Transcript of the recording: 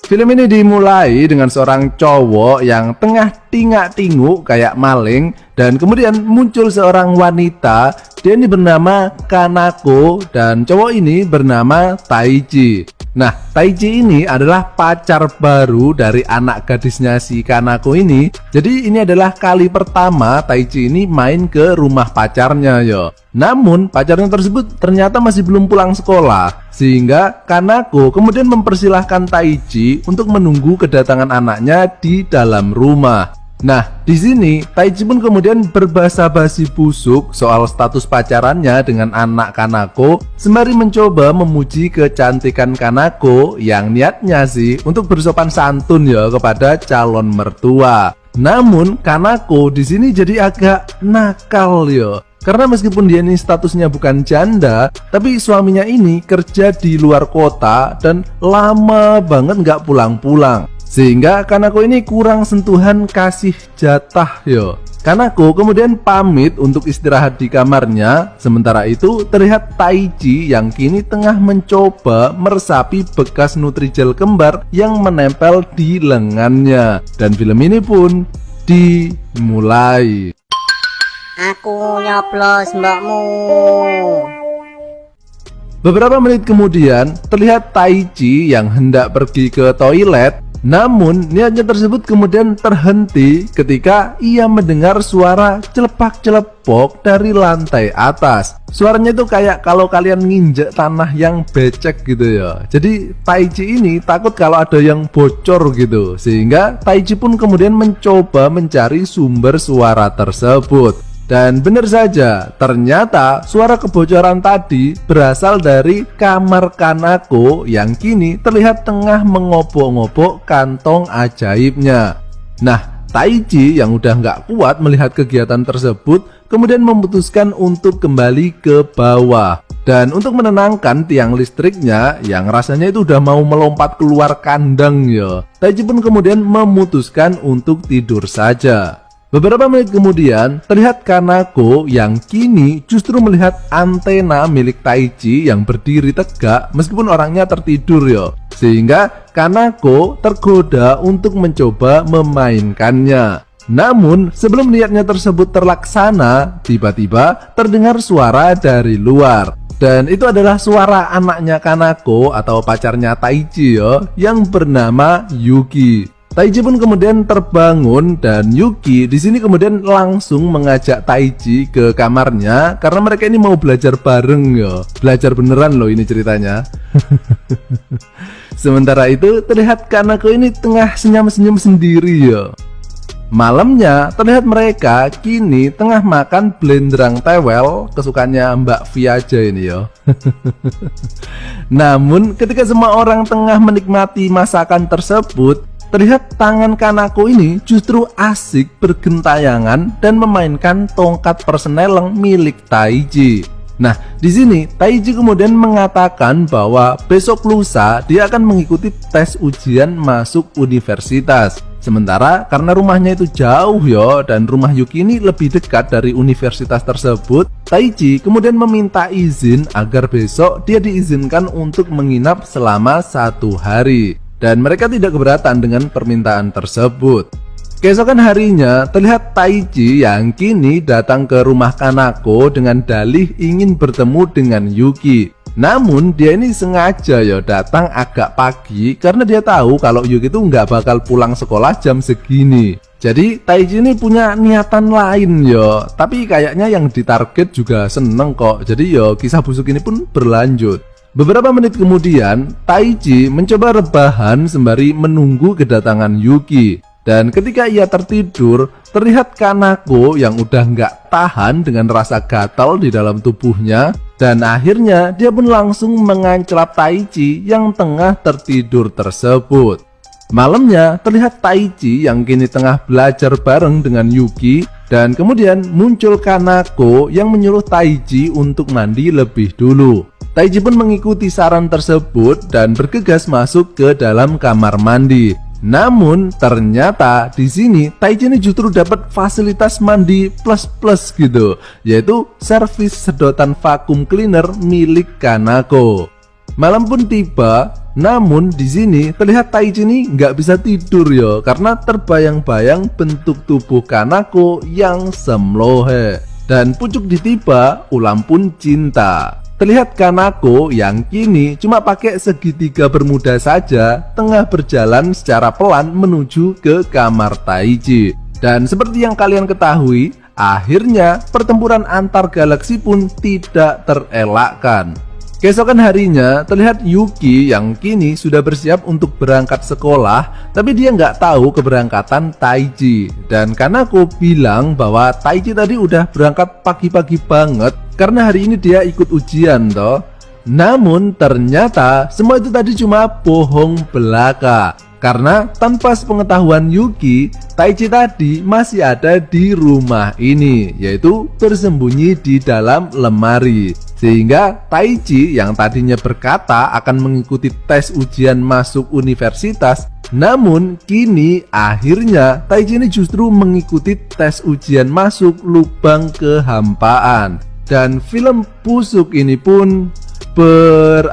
Film ini dimulai dengan seorang cowok yang tengah tingak-tinguk kayak maling, dan kemudian muncul seorang wanita. Dia ini bernama Kanako dan cowok ini bernama Taiji. Nah, Taiji ini adalah pacar baru dari anak gadisnya si Kanako ini. Jadi ini adalah kali pertama Taiji ini main ke rumah pacarnya yo. Namun pacarnya tersebut ternyata masih belum pulang sekolah, sehingga Kanako kemudian mempersilahkan Taiji untuk menunggu kedatangan anaknya di dalam rumah. Nah, di sini Taiji pun kemudian berbasa-basi busuk soal status pacarannya dengan anak Kanako, sembari mencoba memuji kecantikan Kanako yang niatnya sih untuk bersopan santun ya kepada calon mertua. Namun Kanako di sini jadi agak nakal ya. Karena meskipun dia ini statusnya bukan janda, tapi suaminya ini kerja di luar kota dan lama banget nggak pulang-pulang. Sehingga Kanako ini kurang sentuhan kasih jatah yo. Kanako kemudian pamit untuk istirahat di kamarnya. Sementara itu terlihat Taiji yang kini tengah mencoba meresapi bekas Nutrijel kembar yang menempel di lengannya. Dan film ini pun dimulai. Aku nyoblos mbakmu. Beberapa menit kemudian terlihat Taiji yang hendak pergi ke toilet. Namun niatnya tersebut kemudian terhenti ketika ia mendengar suara celepak-celepok dari lantai atas. Suaranya itu kayak kalau kalian nginjek tanah yang becek gitu ya. Jadi Taiji ini takut kalau ada yang bocor gitu, sehingga Taiji pun kemudian mencoba mencari sumber suara tersebut. Dan benar saja, ternyata suara kebocoran tadi berasal dari kamar Kanako yang kini terlihat tengah mengobok-ngobok kantong ajaibnya. Nah, Taiji yang udah nggak kuat melihat kegiatan tersebut kemudian memutuskan untuk kembali ke bawah. Dan untuk menenangkan tiang listriknya yang rasanya itu udah mau melompat keluar kandang ya, Taiji pun kemudian memutuskan untuk tidur saja. Beberapa menit kemudian terlihat Kanako yang kini justru melihat antena milik Taiji yang berdiri tegak meskipun orangnya tertidur yo. Sehingga Kanako tergoda untuk mencoba memainkannya. Namun sebelum niatnya tersebut terlaksana, tiba-tiba terdengar suara dari luar. Dan itu adalah suara anaknya Kanako atau pacarnya Taiji yo, yang bernama Yuki. Taiji pun kemudian terbangun dan Yuki di sini kemudian langsung mengajak Taiji ke kamarnya karena mereka ini mau belajar bareng ya. Belajar beneran loh ini ceritanya. Sementara itu terlihat Kanako ini tengah senyum-senyum sendiri ya. Malamnya terlihat mereka kini tengah makan blendrang tewel kesukaannya Mbak Vi aja ini ya. Namun ketika semua orang tengah menikmati masakan tersebut, terlihat tangan Kanako ini justru asik bergentayangan dan memainkan tongkat perseneleng milik Taiji. Nah, di sini Taiji kemudian mengatakan bahwa besok lusa dia akan mengikuti tes ujian masuk universitas. Sementara karena rumahnya itu jauh yo dan rumah Yuki ini lebih dekat dari universitas tersebut, Taiji kemudian meminta izin agar besok dia diizinkan untuk menginap selama 1 hari. Dan mereka tidak keberatan dengan permintaan tersebut. Keesokan harinya terlihat Taiji yang kini datang ke rumah Kanako dengan dalih ingin bertemu dengan Yuki. Namun dia ini sengaja ya datang agak pagi karena dia tahu kalau Yuki itu nggak bakal pulang sekolah jam segini. Jadi Taiji ini punya niatan lain yo. Tapi kayaknya yang ditarget juga seneng kok. Jadi yo kisah busuk ini pun berlanjut. Beberapa menit kemudian, Taiji mencoba rebahan sembari menunggu kedatangan Yuki. Dan ketika ia tertidur, terlihat Kanako yang udah nggak tahan dengan rasa gatal di dalam tubuhnya. Dan akhirnya dia pun langsung menganclap Taiji yang tengah tertidur tersebut. Malamnya terlihat Taiji yang kini tengah belajar bareng dengan Yuki. Dan kemudian muncul Kanako yang menyuruh Taiji untuk mandi lebih dulu. Taiji pun mengikuti saran tersebut dan bergegas masuk ke dalam kamar mandi. Namun ternyata di sini Taiji ini justru dapat fasilitas mandi plus gitu, yaitu servis sedotan vakum cleaner milik Kanako. Malam pun tiba Namun di sini terlihat Taichi ini nggak bisa tidur ya, karena terbayang-bayang bentuk tubuh Kanako yang semlohe. Dan pucuk ditiba, ulam pun cinta. Terlihat Kanako yang kini cuma pakai segitiga bermuda saja tengah berjalan secara pelan menuju ke kamar Taichi. Dan seperti yang kalian ketahui, akhirnya pertempuran antar galaksi pun tidak terelakkan. Keesokan harinya terlihat Yuki yang kini sudah bersiap untuk berangkat sekolah, tapi dia nggak tahu keberangkatan Taichi. Dan Kanako bilang bahwa Taichi tadi udah berangkat pagi-pagi banget karena hari ini dia ikut ujian toh. Namun ternyata semua itu tadi cuma bohong belaka. Karena tanpa sepengetahuan Yuki, Taichi tadi masih ada di rumah ini, yaitu bersembunyi di dalam lemari. Sehingga Taichi yang tadinya berkata akan mengikuti tes ujian masuk universitas, namun kini akhirnya Taichi ini justru mengikuti tes ujian masuk lubang kehampaan. Dan film busuk ini pun berakhir.